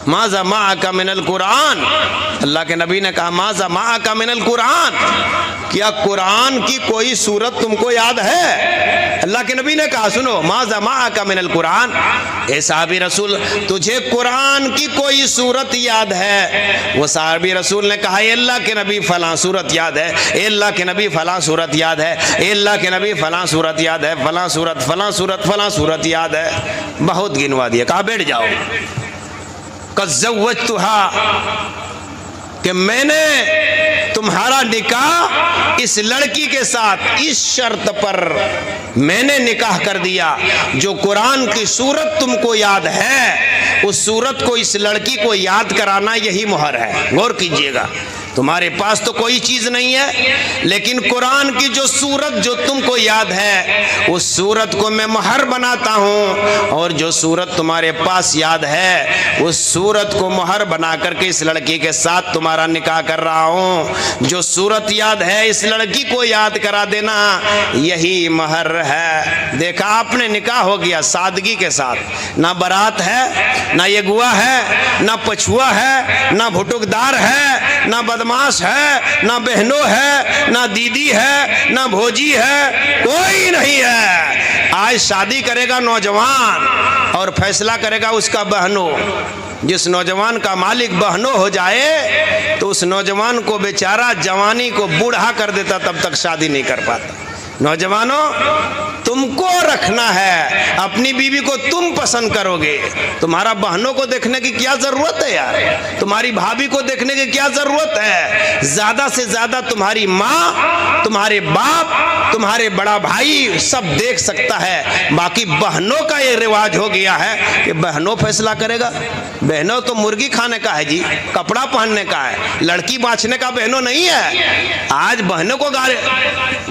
ماذا معک من القرآن، اللہ کے نبی نے کہا ماذا معک من القرآن، کیا قرآن کی کوئی سورت تم کو یاد ہے؟ اللہ کے نبی نے کہا سنو ماذا معک من القرآن، اے صحابی رسول تجھے قرآن کی کوئی سورت یاد ہے؟ وہ صحابی رسول نے کہا اے اللہ کے نبی فلاں سورت یاد ہے، اے اللہ کے نبی فلاں سورت یاد ہے، اے اللہ کے نبی فلاں سورت یاد ہے، فلاں سورت فلاں سورت فلاں سورت یاد ہے، بہت گنوا دیا، کہا بیٹھ جاؤ۔ قد زوجتها، کہ میں نے تمہارا نکاح اس لڑکی کے ساتھ اس شرط پر میں نے نکاح کر دیا، جو قرآن کی سورت تم کو یاد ہے اس سورت کو اس لڑکی کو یاد کرانا یہی مہر ہے۔ غور کیجئے گا، تمہارے پاس تو کوئی چیز نہیں ہے، لیکن قرآن کی جو سورت جو تم کو یاد ہے اس سورت کو میں مہر بناتا ہوں، اور جو سورت تمہارے پاس یاد ہے اس سورت کو مہر بنا کر کے اس لڑکی کے ساتھ تمہارا نکاح کر رہا ہوں۔ جو سورت یاد ہے اس لڑکی کو یاد کرا دینا یہی مہر ہے۔ دیکھا آپ نے، نکاح ہو گیا سادگی کے ساتھ، نہ بارات ہے، نہ یہ گواہ ہے، نہ پچھوا ہے، نہ بھٹکدار ہے، نہ بدماش ہے، نہ بہنوں ہے، نہ دیدی ہے، نہ بھوجی ہے، کوئی نہیں ہے۔ آج شادی کرے گا نوجوان اور فیصلہ کرے گا اس کا بہنوں۔ جس نوجوان کا مالک بہنوں ہو جائے تو اس نوجوان کو بیچارہ جوانی کو بوڑھا کر دیتا، تب تک شادی نہیں کر پاتا۔ نوجوانوں تم کو رکھنا ہے، اپنی بیوی کو تم پسند کرو گے، تمہارا بہنوں کو دیکھنے کی کیا ضرورت ہے یار، تمہاری بھابھی کو دیکھنے کی کیا ضرورت ہے؟ زیادہ سے زیادہ تمہاری ماں، تمہارے باپ، تمہارے بڑا بھائی سب دیکھ سکتا ہے، باقی بہنوں کا یہ رواج ہو گیا ہے کہ بہنوں فیصلہ کرے گا۔ بہنوں تو مرغی کھانے کا ہے جی، کپڑا پہننے کا ہے، لڑکی بانچنے کا بہنوں نہیں ہے۔ آج بہنوں کو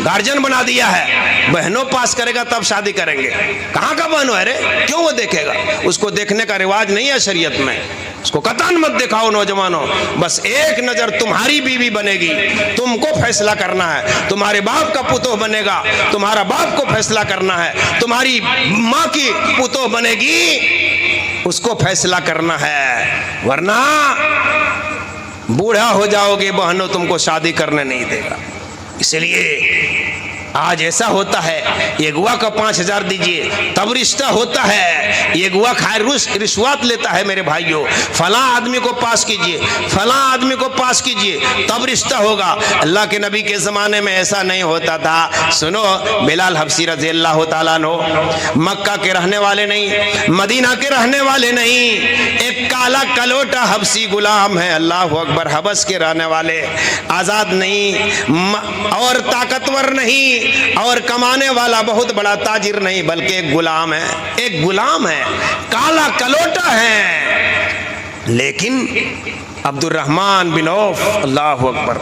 گارجن بنا دیا ہے، بہنوں پاس کرے گا تب شادی کریں گے۔ کہاں کا بہنوں ہے رے؟ کیوں وہ دیکھے گا؟ اس کو دیکھنے کا رواج نہیں ہے شریعت میں، اس کو قطعاً مت دکھاؤ نوجوانوں۔ بس ایک نظر تمہاری بیوی بنے گی، تم کو فیصلہ کرنا ہے، تمہارے باپ کا پتوہ بنے گا، تمہارا باپ کو فیصلہ کرنا ہے، تمہاری ماں کی پتوہ بنے گی، اس کو فیصلہ کرنا ہے، ورنہ بوڑھا ہو جاؤ گے بہنوں تم کو شادی کرنے نہیں دے گا۔ اس لیے آج ایسا ہوتا ہے، یہ گواہ کا 5000 دیجئے تب رشتہ ہوتا ہے، یہ گواہ کھائے رشوت لیتا ہے میرے بھائیوں، فلاں آدمی کو پاس کیجئے، فلاں آدمی کو پاس کیجئے تب رشتہ ہوگا۔ اللہ کے نبی کے زمانے میں ایسا نہیں ہوتا تھا۔ سنو، بلال حبشی رضی اللہ تعالیٰ عنہ مکہ کے رہنے والے نہیں، مدینہ کے رہنے والے نہیں، ایک کالا کلوٹا حبشی غلام ہے، اللہ اکبر، حبش کے رہنے والے، آزاد نہیں اور طاقتور نہیں اور کمانے والا بہت بڑا تاجر نہیں، بلکہ ایک غلام ہے، ایک غلام ہے، کالا کلوٹا ہے، لیکن عبد الرحمن بن عوف، اللہ اکبر،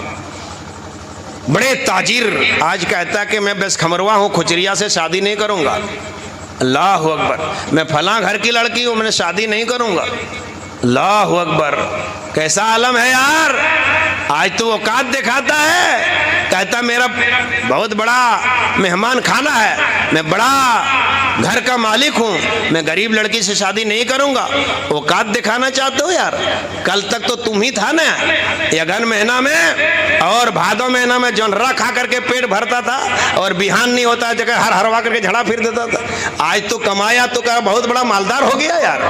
بڑے تاجر، آج کہتا ہے کہ میں بس کھمروا ہوں، کھچریا سے شادی نہیں کروں گا، اللہ اکبر، میں فلاں گھر کی لڑکی ہوں، میں شادی نہیں کروں گا، اللہ اکبر، کیسا عالم ہے یار۔ آج تو اوقات دکھاتا ہے، کہتا میرا بہت بڑا مہمان خانہ ہے، میں بڑا گھر کا مالک ہوں، میں غریب لڑکی سے شادی نہیں کروں گا۔ اوقات دکھانا چاہتے ہو یار؟ کل تک تو تم ہی تھا نا، یگن مہینہ میں اور بھادو مہینہ میں جونرا کھا کر کے پیٹ بھرتا تھا اور بہان نہیں ہوتا جگہ ہر ہروا کر کے جھڑا پھر دیتا تھا۔ آج تو کمایا تو کہا بہت بڑا مالدار ہو گیا یار،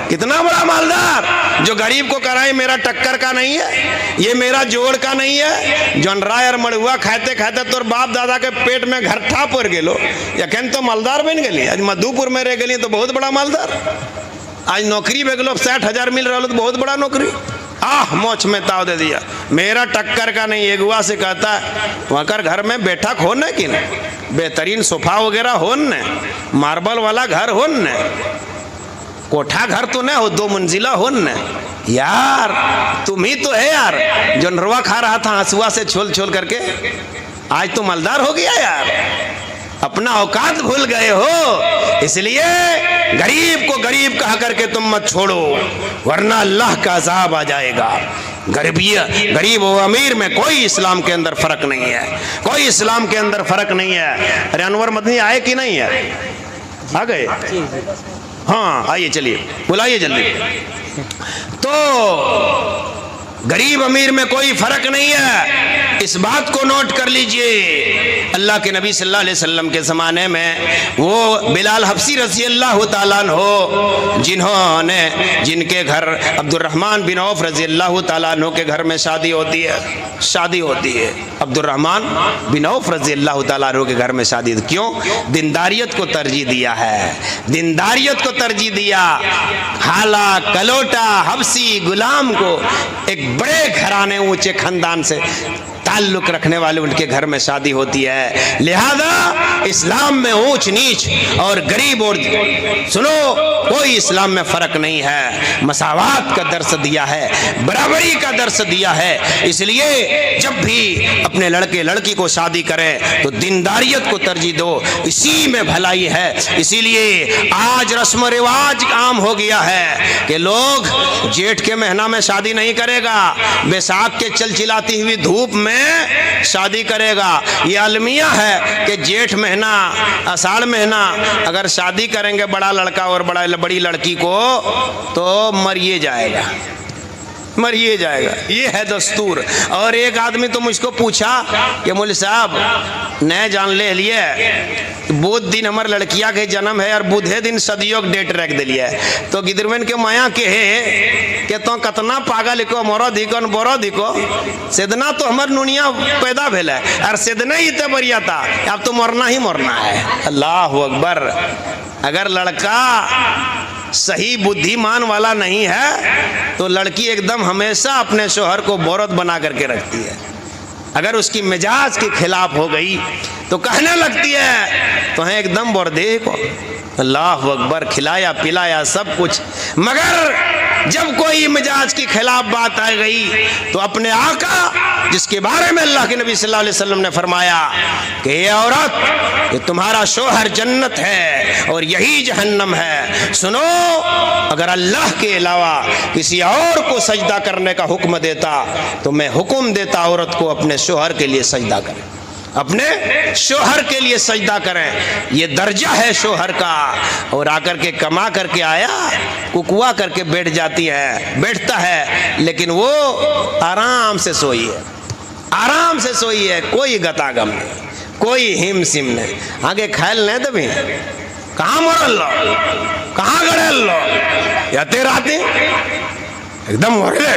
کتنا بڑا مالدار، جو غریب کو کرائے میرا ٹکر کا نہیں ہے، یہ میرا جوڑ کا نہیں ہے، جونرا اور مڑوا کھاتے کھاتے تو باپ دادا کے پیٹ میں گھر ٹھا پڑ گئے، یقین تو مالدار بن گئی۔ آج مدھو پور میں رہ گئی تو بہت بڑا مالدار، آج نوکری بے گلو 60,000 مل رہا تو بہت بڑا نوکری، موچ میں تاؤ دے دیا، میرا ٹکر کا نہیں۔ ایک گوا سے کہتا ہے وہاں کر گھر میں بیٹھا کھونے کی نا، بہترین صوفہ وغیرہ ہون نے، ماربل والا گھر ہون نے، کوٹھا گھر تو نہیں ہو، 2 منزلہ ہون نے، یار تم ہی تو ہے یار جو نروا کھا رہا تھا ہنسوا سے چھول چھول کر کے، آج تو مالدار ہو گیا یار، اپنا اوقات بھول گئے ہو۔ اس لیے غریب کو غریب کہا کر کے تم مت چھوڑو، ورنہ اللہ کا عذاب آ جائے گا۔ غریب و امیر میں کوئی اسلام کے اندر فرق نہیں ہے، کوئی اسلام کے اندر فرق نہیں ہے۔ ارے انور مدنی آئے کہ نہیں ہے؟ آ گئے؟ ہاں آئیے چلیے بلائیے جلدی. تو غریب امیر میں کوئی فرق نہیں ہے، اس بات کو نوٹ کر لیجئے. اللہ کے نبی صلی اللہ علیہ وسلم کے زمانے میں وہ بلال حبشی رضی اللہ تعالیٰ عنہ جن کے گھر عبد الرحمن بن عوف رضی اللہ تعالیٰ عنہ کے گھر میں شادی ہوتی ہے. عبد الرحمن بن عوف رضی اللہ تعالیٰ عنہ کے گھر میں شادی. کیوں؟ دینداریت کو ترجیح دیا ہے، دینداریت کو ترجیح دیا. حالہ کلوٹا حبشی غلام کو ایک بڑے گھرانے اونچے خاندان سے تعلق رکھنے والے ان کے گھر میں شادی ہوتی ہے. لہذا اسلام میں اونچ نیچ اور غریب اور سنو کوئی اسلام میں فرق نہیں ہے. مساوات کا درس دیا ہے، برابری کا درس دیا ہے. اس لیے جب بھی اپنے لڑکے لڑکی کو شادی کریں تو دینداریت کو ترجیح دو، اسی میں بھلائی ہے. اسی لیے آج رسم و رواج عام ہو گیا ہے کہ لوگ جیٹھ کے مہینہ میں شادی نہیں کرے گا، بیساکھ کے چلچلاتی ہوئی دھوپ میں شادی کرے گا. یہ المیہ ہے کہ جیٹھ مہینہ آষاڑھ مہینہ اگر شادی کریں گے بڑا لڑکا اور بڑی لڑکی کو تو مریے جائے گا. یہ ہے دستور. اور ایک آدمی تو مجھ کو پوچھا کہ مولوی صاحب نئے جان لے لیے بدھ دن ہمار لڑکیاں کے جنم ہے اور بدھے دن صدیوں ڈیٹ رکھ دلیے تو گدروین کے مایا کے ہے کہ تو کتنا پاگل کو مورو دھیکو بورو دھیکو سیدنا تو ہمار نونیا پیدا بھیل ہے اور سیدنا ہی تے بریا تھا، اب تو مرنا ہی مرنا ہے. اللہ اکبر. اگر لڑکا صحیح بدھیمان والا نہیں ہے تو لڑکی ایک دم ہمیشہ اپنے شوہر کو بورت بنا کر کے رکھتی ہے. اگر اس کی مزاج کے خلاف ہو گئی تو کہنے لگتی ہے تو ہیں ایک دم بردے کو. اللہ اکبر. کھلایا پلایا سب کچھ، مگر جب کوئی مزاج کی خلاف بات آ گئی تو اپنے آقا جس کے بارے میں اللہ کے نبی صلی اللہ علیہ وسلم نے فرمایا کہ یہ عورت یہ تمہارا شوہر جنت ہے اور یہی جہنم ہے. سنو اگر اللہ کے علاوہ کسی اور کو سجدہ کرنے کا حکم دیتا تو میں حکم دیتا عورت کو اپنے شوہر کے لیے سجدہ کریں، اپنے شوہر کے لیے سجدہ کریں. یہ درجہ ہے شوہر کا. اور آ کر کے کما کر کے آیا ککوا کر کے بیٹھتا ہے لیکن وہ آرام سے سوئی ہے، کوئی گتا گم نہیں، کوئی ہم سم نہیں. آگے کھائل نہیں تو بھی کہاں مرل لو کہاں گڑل لو یا تیرا آتی ایک دم مرلے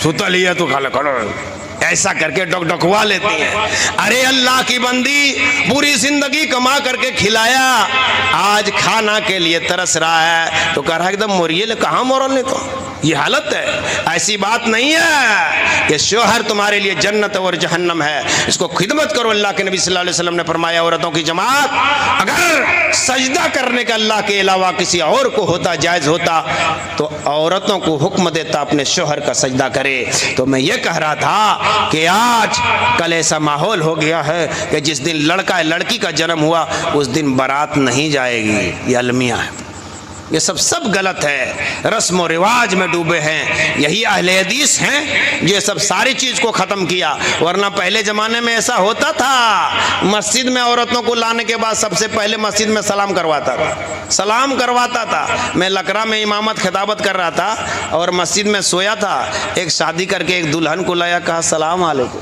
سوتا لیا تو کھالا کھڑو ایسا کر کے ڈکوا لیتی ہیں. ارے اللہ کی بندی پوری زندگی کما کر کے کھلایا، آج کھانا کے لیے ترس رہا ہے تو کہہ رہا ہے ایک دم موریے لے کہاں مورل نہیں. تو یہ حالت ہے. ایسی بات نہیں ہے کہ شوہر تمہارے لیے جنت اور جہنم ہے. اس کو خدمت کرو. اللہ کے نبی صلی اللہ علیہ وسلم نے فرمایا عورتوں کی جماعت اگر سجدہ کرنے کا اللہ کے علاوہ کسی اور کو ہوتا جائز ہوتا تو عورتوں کو حکم دیتا اپنے شوہر کا سجدہ کرے. تو میں یہ کہہ رہا تھا کہ آج کل ایسا ماحول ہو گیا ہے کہ جس دن لڑکا لڑکی کا جنم ہوا اس دن بارات نہیں جائے گی. یہ المیہ ہے. یہ سب غلط ہے. رسم و رواج میں ڈوبے ہیں. یہی اہل حدیث ہیں یہ سب ساری چیز کو ختم کیا. ورنہ پہلے زمانے میں ایسا ہوتا تھا مسجد میں عورتوں کو لانے کے بعد سب سے پہلے مسجد میں سلام کرواتا تھا. میں لکرا میں امامت خطابت کر رہا تھا اور مسجد میں سویا تھا. ایک شادی کر کے ایک دلہن کو لایا، کہا السلام علیکم.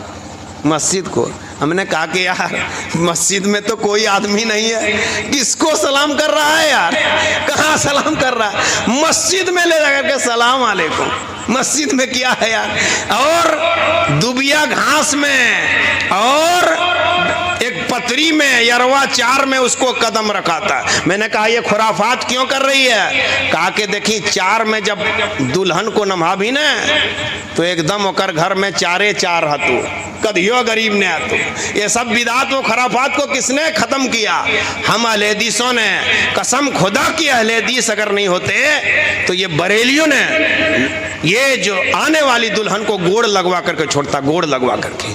مسجد کو ہم نے کہا کہ یار مسجد میں تو کوئی آدمی نہیں ہے، کس کو سلام کر رہا ہے یار؟ کہاں سلام کر رہا ہے؟ مسجد میں لے جا کر کے السلام علیکم. مسجد میں کیا ہے یار؟ اور دبیا گھاس میں اور ایک پتری میں یروا چار میں اس کو قدم رکھا تھا. میں نے کہا یہ خرافات کیوں کر رہی ہے؟ کہا کہ دیکھی چار میں جب دلہن کو نمھا بھی نا تو ایک دم اکر گھر میں چارے چار ہتو کدھیو غریب نے آتو. یہ سب بدعات و خرافات کو کس نے ختم کیا؟ ہم اہل حدیثوں نے. قسم خدا کی اہل حدیث اگر نہیں ہوتے تو یہ بریلیوں نے یہ جو آنے والی دلہن کو گوڑ لگوا کر کے چھوڑتا، گوڑ لگوا کر کے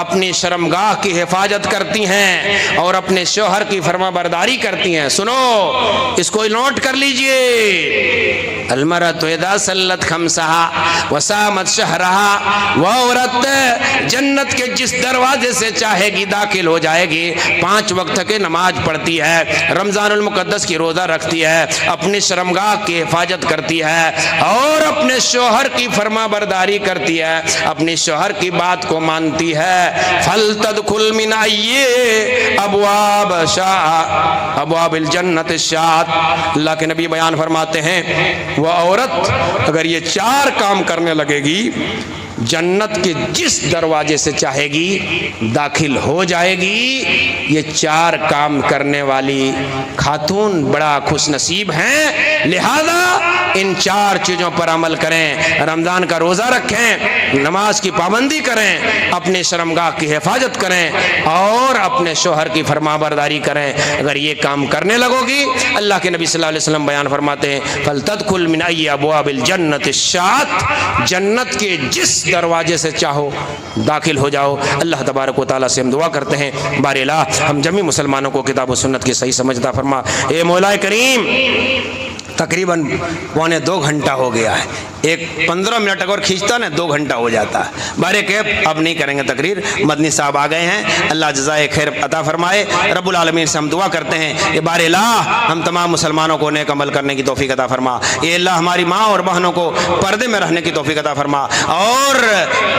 اپنی شرمگاہ کی حفاظت کرتی ہیں اور اپنے شوہر کی فرما برداری کرتی ہیں. سنو اس کو نوٹ کر لیجئے. المرأة اذا صلت خمسها وصامت شہرها، وہ عورت جنت کے جس دروازے سے چاہے گی داخل ہو جائے گی. 5 وقت کی نماز پڑھتی ہے، رمضان المقدس کی روزہ رکھتی ہے، اپنی شرمگاہ کی حفاظت کرتی ہے اور اپنے شوہر کی فرما برداری کرتی ہے، اپنی شوہر کی بات کو مانتی ہے. فلتدخل من ای ابواب ابواب الجنت الشات. اللہ کے نبی بیان فرماتے ہیں وہ عورت اگر یہ 4 کام کرنے لگے گی جنت کے جس دروازے سے چاہے گی داخل ہو جائے گی. یہ 4 کام کرنے والی خاتون بڑا خوش نصیب ہیں. لہذا ان 4 چیزوں پر عمل کریں. رمضان کا روزہ رکھیں، نماز کی پابندی کریں، اپنے شرمگاہ کی حفاظت کریں اور اپنے شوہر کی فرما برداری کریں. اگر یہ کام کرنے لگو گی اللہ کے نبی صلی اللہ علیہ وسلم بیان فرماتے ہیں فلتدخل من ای ابواب الجنت الشات، جنت کے جس دروازے سے چاہو داخل ہو جاؤ. اللہ تبارک و تعالیٰ سے ہم دعا کرتے ہیں بار الہ ہم جمی مسلمانوں کو کتاب و سنت کی صحیح سمجھتا فرما. اے مولا کریم تقریباً 1.25 گھنٹہ ہو گیا ہے. ایک 15 منٹ اگر کھینچتا نا 2 گھنٹہ ہو جاتا ہے. بارے کیپ اب نہیں کریں گے تقریر. مدنی صاحب آ گئے ہیں، اللہ جزائے خیر عطا فرمائے. رب العالمین سے ہم دعا کرتے ہیں کہ بار الہ ہم تمام مسلمانوں کو نیک عمل کرنے کی توفیق عطا فرما. اے اللہ ہماری ماں اور بہنوں کو پردے میں رہنے کی توفیق عطا فرما اور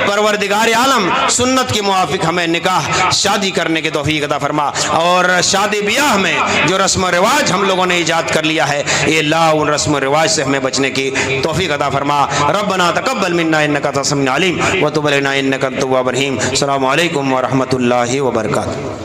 پروردگار عالم سنت کے موافق ہمیں نکاح شادی کرنے کی توفیق عطا فرما. اور شادی بیاہ میں جو رسم و رواج ہم لوگوں نے ایجاد کر لیا ہے اے اللہ ان رسم و رواج سے ہمیں بچنے کی توفیق عطا فرما. ربنا تقبل منا انک انت السمیع العلیم وتب علینا انک انت التواب الرحیم. السلام علیکم ورحمۃ اللہ وبرکاتہ.